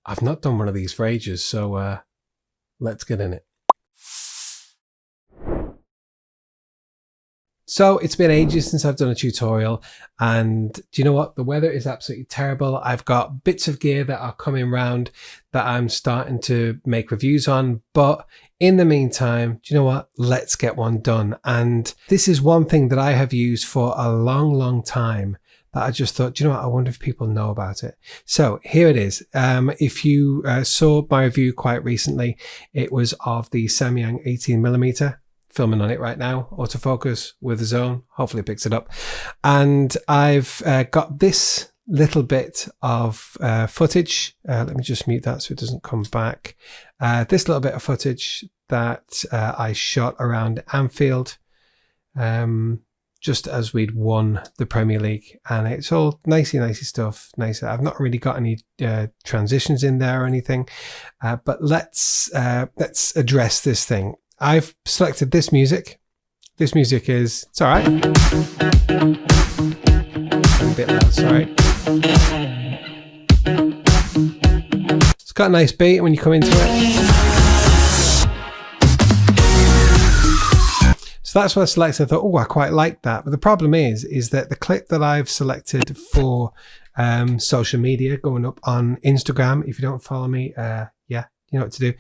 I've not done one of these for ages, so let's get in it. So it's been ages since I've done a tutorial, and do you know what? The weather is absolutely terrible. I've got bits of gear that are coming round that I'm starting to make reviews on, but in the meantime, do you know what? Let's get one done. And this is one thing that I have used for a long time that I just thought, do you know what? I wonder if people know about it. So here it is. If you saw my review quite recently, it was of the Samyang 18mm. Filming on it right now, autofocus with a zone, hopefully it picks it up. And I've got this little bit of footage. Let me just mute that so it doesn't come back. This little bit of footage that I shot around Anfield just as we'd won the Premier League, and it's all nicey stuff. Nice. I've not really got any transitions in there or anything, but let's address this thing. I've selected this music. This music is, it's all right. I'm a bit loud, sorry. It's got a nice beat when you come into it. So that's what I selected. I thought, oh, I quite like that. But the problem is that the clip that I've selected for social media going up on Instagram, if you don't follow me, yeah, you know what to do.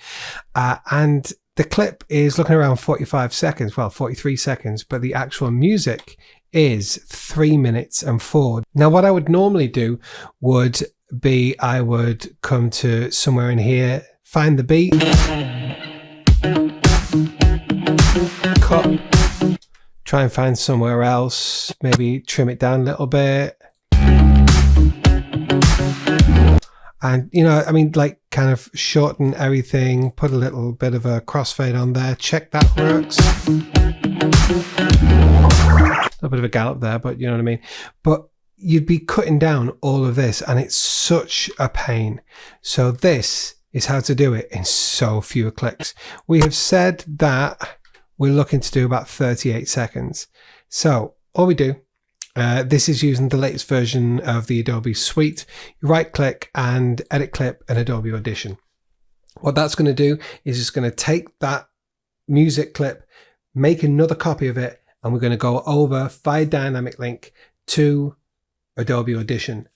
And the clip is looking around 45 seconds, well, 43 seconds, but the actual music is 3 minutes and 4. Now, what I would normally do would be I would come to somewhere in here, find the beat, cut, try and find somewhere else, maybe trim it down a little bit. And, you know, I mean, like kind of shorten everything, put a little bit of a crossfade on there, check that works. A little bit of a gallop there, but you know what I mean? But you'd be cutting down all of this and it's such a pain. So this is how to do it in so few clicks. We have said that we're looking to do about 38 seconds. So all we do, this is using the latest version of the Adobe suite. You right click and edit clip in Adobe Audition. What that's going to do is it's going to take that music clip, make another copy of it, and we're going to go over via dynamic link to Adobe Audition.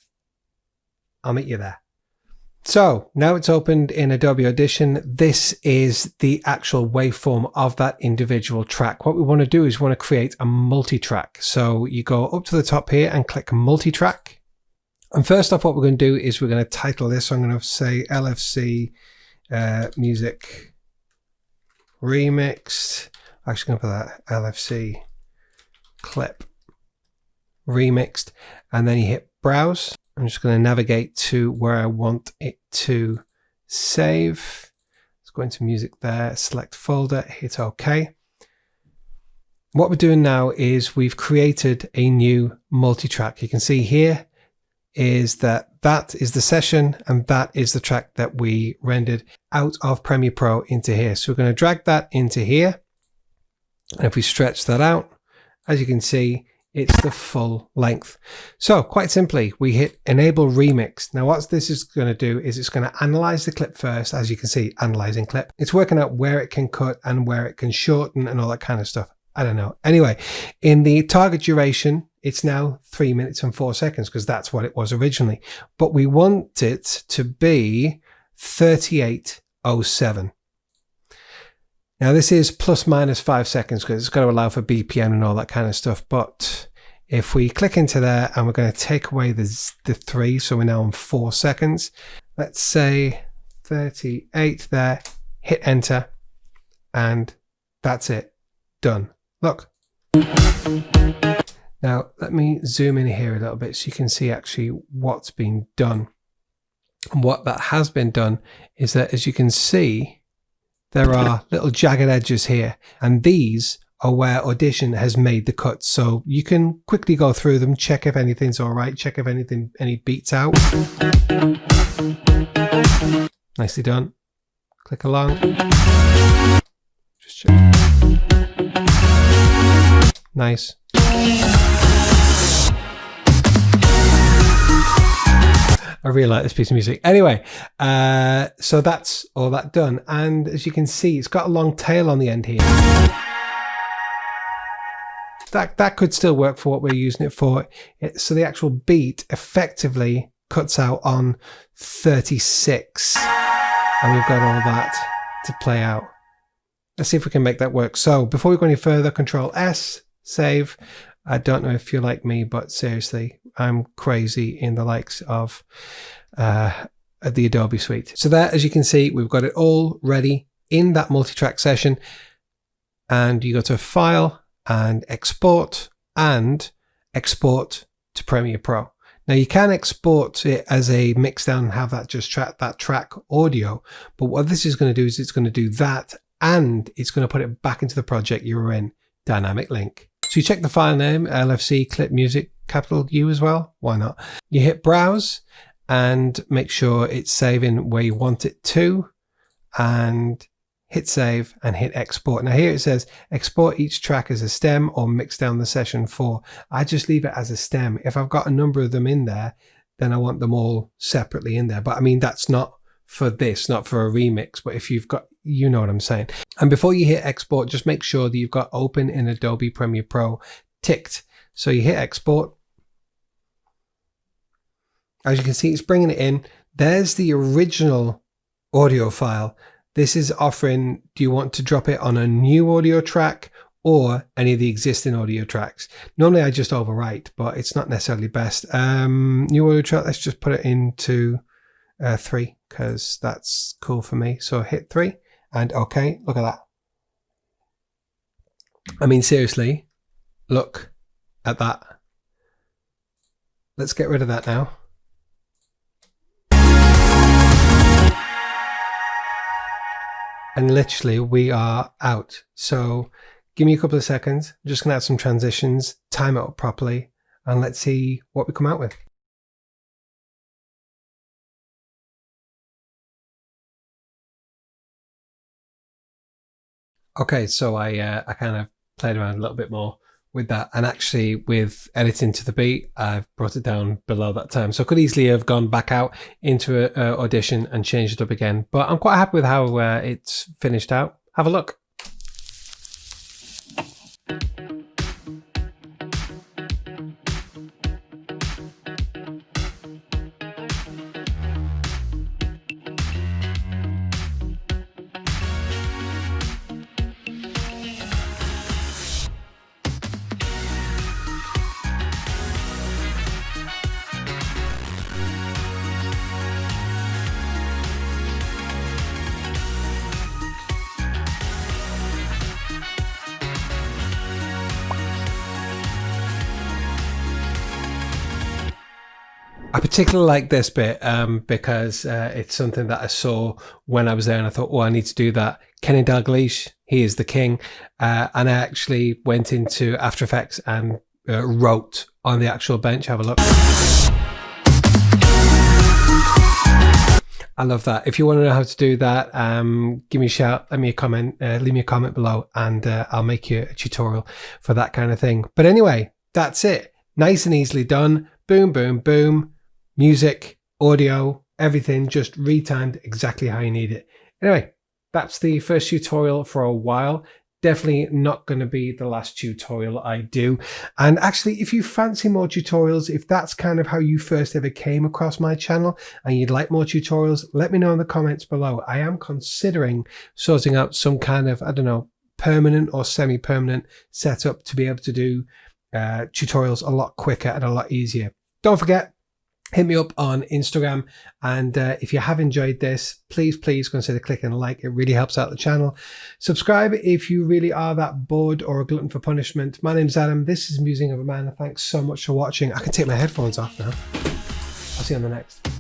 I'll meet you there. So now it's opened in Adobe Audition. This is the actual waveform of that individual track. What we want to do is we want to create a multi-track. So you go up to the top here and click multi-track. And first off, what we're going to do is we're going to title this. So I'm going to say LFC music remixed. I'm actually going to put that LFC clip remixed. And then you hit browse. I'm just going to navigate to where I want it to save. Let's go into music there, select folder, hit OK. What we're doing now is we've created a new multi-track. You can see here is that is the session and that is the track that we rendered out of Premiere Pro into here. So we're going to drag that into here. And if we stretch that out, as you can see, it's the full length. So quite simply, we hit enable remix. Now what this is going to do is it's going to analyze the clip first. As you can see, analyzing clip. It's working out where it can cut and where it can shorten and all that kind of stuff. I don't know. Anyway, in the target duration, it's now 3 minutes and 4 seconds because that's what it was originally. But we want it to be 38:07. Now this is plus minus 5 seconds because it's got to allow for BPM and all that kind of stuff. But if we click into there and we're going to take away the 3, so we're now on 4 seconds. Let's say 38 there, hit enter, and that's it, done. Look. Now let me zoom in here a little bit so you can see actually what's been done. And what that has been done is that, as you can see, there are little jagged edges here, and these are where Audition has made the cuts. So you can quickly go through them, check if anything's all right, check if any beats out. Nicely done. Click along. Just check. Nice. I really like this piece of music. Anyway, so that's all that done. And as you can see, it's got a long tail on the end here. That could still work for what we're using it for. So the actual beat effectively cuts out on 36. And we've got all that to play out. Let's see if we can make that work. So before we go any further, Control S, save. I don't know if you're like me, but seriously, I'm crazy in the likes of the Adobe suite. So there, as you can see, we've got it all ready in that multi-track session. And you go to File and Export to Premiere Pro. Now you can export it as a mix down and have that just track audio. But what this is going to do is it's going to do that, and it's going to put it back into the project you were in, Dynamic Link. So you check the file name, LFC, clip music, capital U as well. Why not? You hit browse and make sure it's saving where you want it to, and hit save and hit export. Now here it says export each track as a stem or mix down the session for. I just leave it as a stem. If I've got a number of them in there, then I want them all separately in there. But I mean, that's not for this, not for a remix, but if you've got, you know what I'm saying. And before you hit export, just make sure that you've got open in Adobe Premiere Pro ticked. So you hit export. As you can see, it's bringing it in. There's the original audio file. This is offering, do you want to drop it on a new audio track or any of the existing audio tracks? Normally I just overwrite, but it's not necessarily best. New audio track, let's just put it into 3 because that's cool for me. So hit 3 and okay, look at that. I mean, seriously, look at that. Let's get rid of that now. And literally we are out. So give me a couple of seconds. I'm just going to add some transitions, time it up properly, and let's see what we come out with. Okay, so I kind of played around a little bit more with that, and actually with editing to the beat, I've brought it down below that time. So I could easily have gone back out into Audition and changed it up again, but I'm quite happy with how it's finished out. Have a look. I particularly like this bit because it's something that I saw when I was there and I thought, oh, I need to do that. Kenny Dalglish, he is the king. And I actually went into After Effects and wrote on the actual bench. Have a look. I love that. If you want to know how to do that, give me a shout, let me a comment, leave me a comment below, and I'll make you a tutorial for that kind of thing. But anyway, that's it. Nice and easily done. Boom, boom, boom. Music, audio, everything just retimed exactly how you need it. Anyway, that's the first tutorial for a while. Definitely not going to be the last tutorial I do. And actually, if you fancy more tutorials, if that's kind of how you first ever came across my channel and you'd like more tutorials, let me know in the comments below. I am considering sorting out some kind of, I don't know, permanent or semi-permanent setup to be able to do tutorials a lot quicker and a lot easier. Don't forget, hit me up on Instagram, and if you have enjoyed this, please consider clicking a like. It really helps out the channel. Subscribe if you really are that bored or a glutton for punishment. My name's Adam. This is Musing of a Man. Thanks so much for watching. I can take my headphones off now. I'll see you on the next.